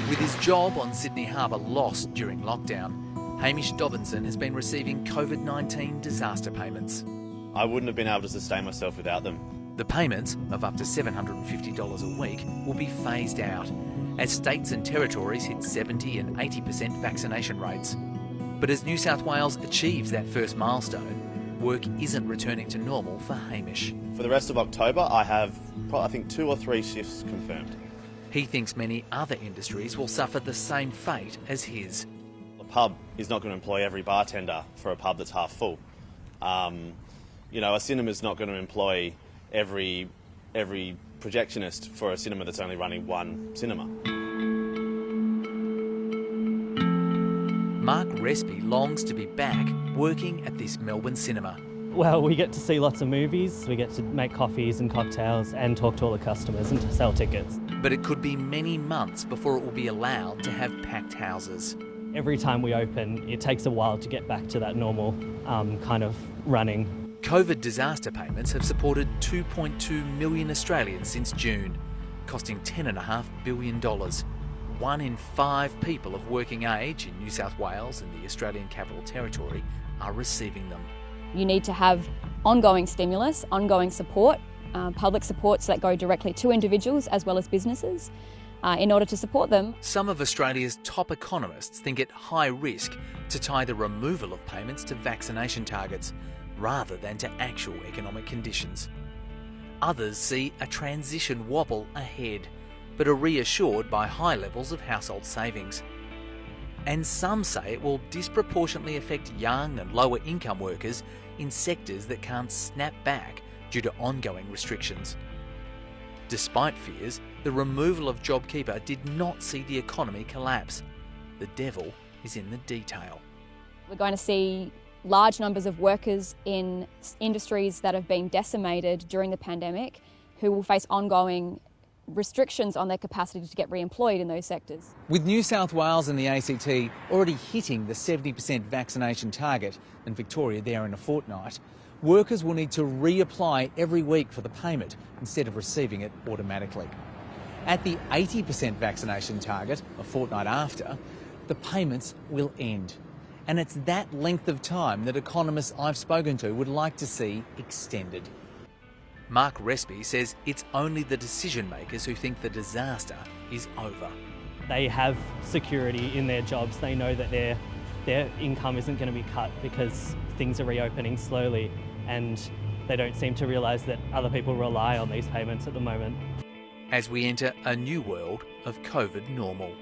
With his job on Sydney Harbour lost during lockdown, Hamish Dobinson has been receiving COVID-19 disaster payments. I wouldn't have been able to sustain myself without them. The payments, of up to $750 a week, will be phased out as states and territories hit 70 and 80% vaccination rates. But as New South Wales achieves that first milestone, work isn't returning to normal for Hamish. For the rest of October, I have, I think, 2 or 3 shifts confirmed. He thinks many other industries will suffer the same fate as his. A pub is not going to employ every bartender for a pub that's half full. A cinema's not going to employ every projectionist for a cinema that's only running one cinema. Mark Respy longs to be back working at this Melbourne cinema. Well, we get to see lots of movies, we get to make coffees and cocktails and talk to all the customers and to sell tickets. But it could be many months before it will be allowed to have packed houses. Every time we open, it takes a while to get back to that normal kind of running. COVID disaster payments have supported 2.2 million Australians since June, costing $10.5 billion. 1 in 5 people of working age in New South Wales and the Australian Capital Territory are receiving them. You need to have ongoing stimulus, ongoing support, public supports that go directly to individuals as well as businesses in order to support them. Some of Australia's top economists think it high risk to tie the removal of payments to vaccination targets rather than to actual economic conditions. Others see a transition wobble ahead, but are reassured by high levels of household savings. And some say it will disproportionately affect young and lower income workers in sectors that can't snap back due to ongoing restrictions. Despite fears, the removal of JobKeeper did not see the economy collapse. The devil is in the detail. We're going to see large numbers of workers in industries that have been decimated during the pandemic who will face ongoing restrictions on their capacity to get re-employed in those sectors. With New South Wales and the ACT already hitting the 70% vaccination target and Victoria there in a fortnight, workers will need to reapply every week for the payment instead of receiving it automatically. At the 80% vaccination target, a fortnight after, the payments will end. And it's that length of time that economists I've spoken to would like to see extended. Mark Respy says it's only the decision makers who think the disaster is over. They have security in their jobs. They know that their income isn't going to be cut because things are reopening slowly, and they don't seem to realise that other people rely on these payments at the moment. As we enter a new world of COVID normal.